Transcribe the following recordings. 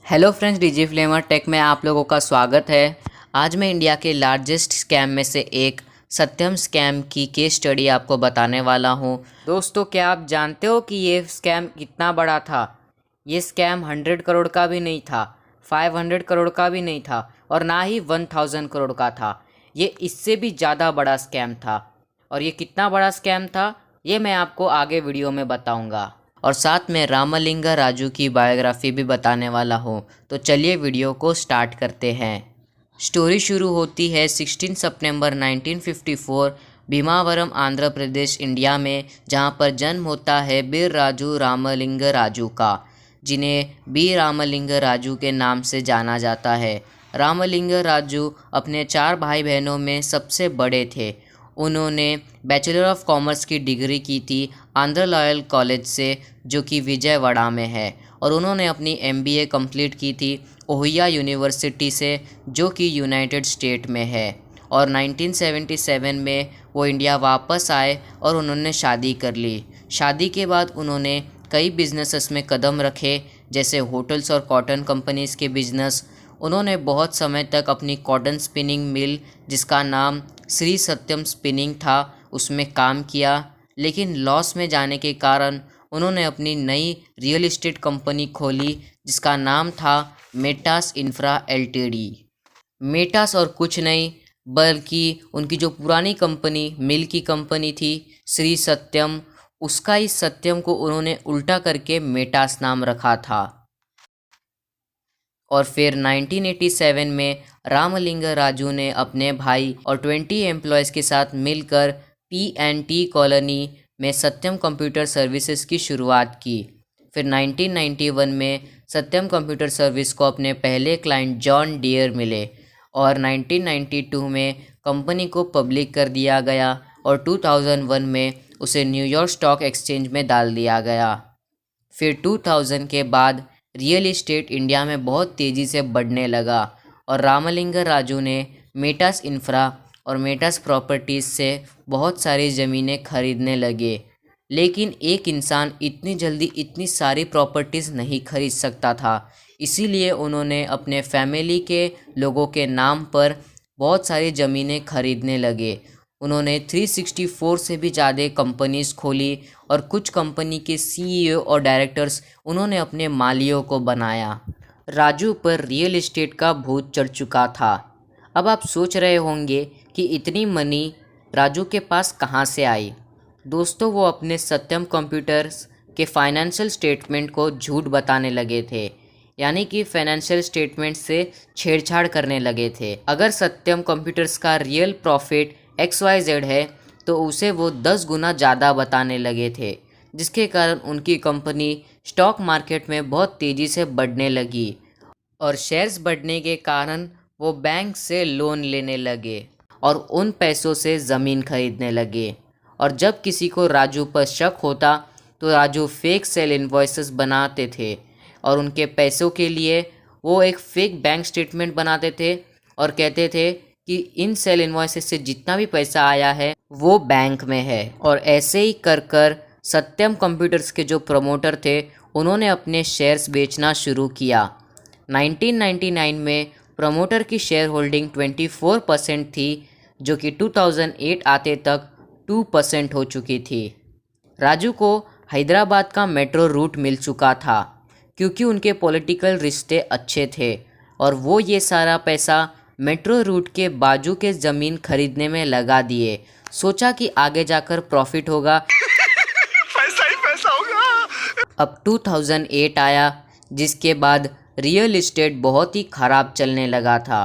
Hello friends, DG फ्लेमर take में आप लोगों का स्वागत है। आज मैं इंडिया के लार्जेस्ट स्कैम में से एक सत्यम स्कैम की केस स्टडी आपको बताने वाला हूं। दोस्तों, क्या आप जानते हो कि ये स्कैम कितना बड़ा था? ये स्कैम 100 करोड़ का भी नहीं था, 500 करोड़ का भी नहीं था और ना ही 1000 करोड़ का था। ये इससे भी ज़्यादा बड़ा स्कैम था। और ये कितना बड़ा स्कैम था ये मैं आपको आगे वीडियो में बताऊंगा। और साथ में रामलिंगा राजू की बायोग्राफी भी बताने वाला हूँ। तो चलिए वीडियो को स्टार्ट करते हैं। स्टोरी शुरू होती है 16 सितंबर 1954 भीमावरम आंध्र प्रदेश इंडिया में, जहाँ पर जन्म होता है बीर राजू रामलिंगा राजू का, जिन्हें बी रामलिंगा राजू के नाम से जाना जाता है। रामलिंगा राजू अपने 4 भाई बहनों में सबसे बड़े थे। उन्होंने बैचलर ऑफ कॉमर्स की डिग्री की थी आंध्र लॉयल कॉलेज से, जो कि विजयवाड़ा में है, और उन्होंने अपनी एमबीए कंप्लीट की थी ओहियो यूनिवर्सिटी से, जो कि यूनाइटेड स्टेट में है। और 1977 में वो इंडिया वापस आए और उन्होंने शादी कर ली। शादी के बाद उन्होंने कई बिजनेसेस में कदम रखे, जैसे होटल्स और कॉटन कंपनीज़ के बिजनेस। उन्होंने बहुत समय तक अपनी कॉटन स्पिनिंग मिल, जिसका नाम श्री सत्यम स्पिनिंग था, उसमें काम किया। लेकिन लॉस में जाने के कारण उन्होंने अपनी नई रियल एस्टेट कंपनी खोली, जिसका नाम था मेटास इंफ्रा एलटीडी। मेटास और कुछ नहीं बल्कि उनकी जो पुरानी कंपनी मिल की कंपनी थी श्री सत्यम, उसका इस सत्यम को उन्होंने उल्टा करके मेटास नाम रखा था। और फिर 1987 में रामलिंगा राजू ने अपने भाई और 20 एम्प्लॉयज़ के साथ मिलकर टी कॉलोनी में सत्यम कंप्यूटर सर्विसेज की शुरुआत की। फिर 1991 में सत्यम कंप्यूटर सर्विस को अपने पहले क्लाइंट जॉन डियर मिले और 1992 में कंपनी को पब्लिक कर दिया गया और 2001 में उसे न्यूयॉर्क स्टॉक एक्सचेंज में डाल दिया गया। फिर 2000 के बाद रियल एस्टेट इंडिया में बहुत तेज़ी से बढ़ने लगा और रामलिंगा राजू ने मेटास इंफ्रा और मेटास प्रॉपर्टीज़ से बहुत सारी ज़मीनें खरीदने लगे। लेकिन एक इंसान इतनी जल्दी इतनी सारी प्रॉपर्टीज़ नहीं खरीद सकता था, इसीलिए उन्होंने अपने फैमिली के लोगों के नाम पर बहुत सारी ज़मीनें खरीदने लगे। उन्होंने 364 से भी ज़्यादा कंपनीज़ खोली और कुछ कंपनी के सीईओ और डायरेक्टर्स उन्होंने अपने मालियों को बनाया। राजू पर रियल एस्टेट का भूत चढ़ चुका था। अब आप सोच रहे होंगे कि इतनी मनी राजू के पास कहाँ से आई। दोस्तों, वो अपने सत्यम कंप्यूटर्स के फाइनेंशियल स्टेटमेंट को झूठ बताने लगे थे, यानी कि फाइनेंशियल स्टेटमेंट से छेड़छाड़ करने लगे थे। अगर सत्यम कंप्यूटर्स का रियल प्रॉफिट XYZ है तो उसे वो 10 गुना ज़्यादा बताने लगे थे, जिसके कारण उनकी कंपनी स्टॉक मार्केट में बहुत तेज़ी से बढ़ने लगी और शेयर्स बढ़ने के कारण वो बैंक से लोन लेने लगे और उन पैसों से ज़मीन खरीदने लगे। और जब किसी को राजू पर शक होता तो राजू फेक सेल इन्वॉइसेस बनाते थे और उनके पैसों के लिए वो एक फेक बैंक स्टेटमेंट बनाते थे और कहते थे कि इन सेल इन्वॉइसेस से जितना भी पैसा आया है वो बैंक में है। और ऐसे ही कर कर सत्यम कंप्यूटर्स के जो प्रमोटर थे उन्होंने अपने शेयर्स बेचना शुरू किया। 1999 में प्रमोटर की शेयर होल्डिंग 24% थी, जो कि 2008 आते तक 2% हो चुकी थी। राजू को हैदराबाद का मेट्रो रूट मिल चुका था क्योंकि उनके पॉलिटिकल रिश्ते अच्छे थे और वो ये सारा पैसा मेट्रो रूट के बाजू के ज़मीन खरीदने में लगा दिए। सोचा कि आगे जाकर प्रॉफिट होगा। पैसा ही पैसा होगा। अब 2008 आया, जिसके बाद रियल एस्टेट बहुत ही ख़राब चलने लगा था।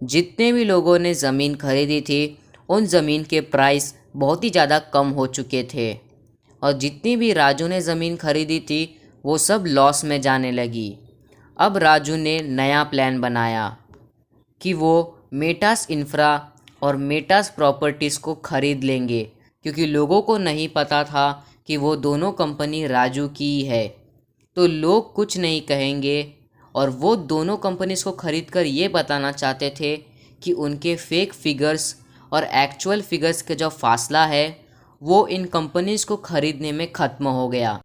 जितने भी लोगों ने ज़मीन खरीदी थी उन ज़मीन के प्राइस बहुत ही ज़्यादा कम हो चुके थे और जितनी भी राजू ने ज़मीन खरीदी थी वो सब लॉस में जाने लगी। अब राजू ने नया प्लान बनाया कि वो मेटास इंफ्रा और मेटास प्रॉपर्टीज़ को ख़रीद लेंगे, क्योंकि लोगों को नहीं पता था कि वो दोनों कंपनी राजू की ही है, तो लोग कुछ नहीं कहेंगे। और वो दोनों कंपनीज़ को ख़रीद कर ये बताना चाहते थे कि उनके फेक फिगर्स और एक्चुअल फिगर्स का जो फासला है वो इन कंपनीज़ को ख़रीदने में ख़त्म हो गया।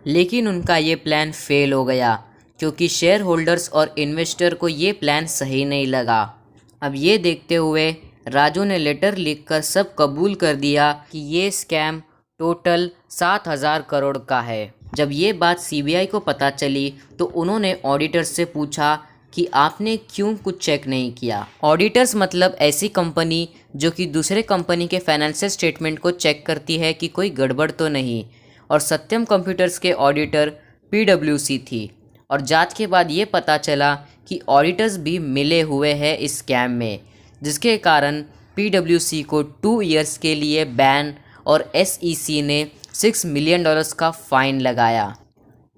लेकिन उनका ये प्लान फेल हो गया क्योंकि शेयर होल्डर्स और इन्वेस्टर को ये प्लान सही नहीं लगा। अब ये देखते हुए राजू ने लेटर लिखकर सब कबूल कर दिया कि ये स्कैम टोटल 7,000 करोड़ का है। जब ये बात सीबीआई को पता चली तो उन्होंने ऑडिटर्स से पूछा कि आपने क्यों कुछ चेक नहीं किया। ऑडिटर्स मतलब ऐसी कंपनी जो कि दूसरे कंपनी के फाइनेंशियल स्टेटमेंट को चेक करती है कि कोई गड़बड़ तो नहीं, और सत्यम कंप्यूटर्स के ऑडिटर पीडब्ल्यूसी थी। और जांच के बाद ये पता चला कि ऑडिटर्स भी मिले हुए हैं इस स्कैम में, जिसके कारण पीडब्ल्यूसी को 2 इयर्स के लिए बैन और एसईसी ने $6 मिलियन का फ़ाइन लगाया।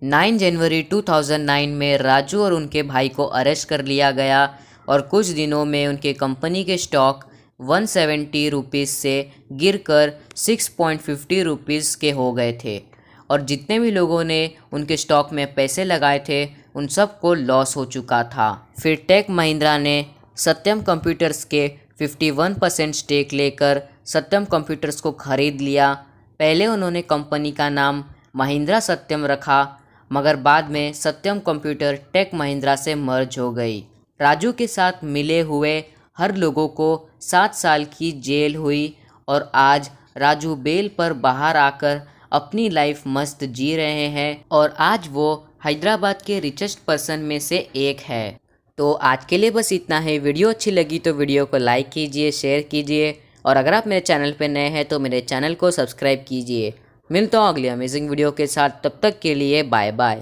9 जनवरी 2009 में राजू और उनके भाई को अरेस्ट कर लिया गया और कुछ दिनों में उनके कंपनी के स्टॉक 170 रुपीज़ से गिरकर 6.50 रुपीज़ के हो गए थे, और जितने भी लोगों ने उनके स्टॉक में पैसे लगाए थे उन सब को लॉस हो चुका था। फिर टेक महिंद्रा ने सत्यम कंप्यूटर्स के 51% स्टेक लेकर सत्यम कंप्यूटर्स को खरीद लिया। पहले उन्होंने कंपनी का नाम महिंद्रा सत्यम रखा, मगर बाद में सत्यम कंप्यूटर टेक महिंद्रा से मर्ज हो गई। राजू के साथ मिले हुए हर लोगों को 7 साल की जेल हुई और आज राजू बेल पर बाहर आकर अपनी लाइफ मस्त जी रहे हैं और आज वो हैदराबाद के रिचेस्ट पर्सन में से एक है। तो आज के लिए बस इतना है। वीडियो अच्छी लगी तो वीडियो को लाइक कीजिए, शेयर कीजिए, और अगर आप मेरे चैनल पर नए हैं तो मेरे चैनल को सब्सक्राइब कीजिए। मिलता हूँ अगली अमेजिंग वीडियो के साथ, तब तक के लिए बाय बाय।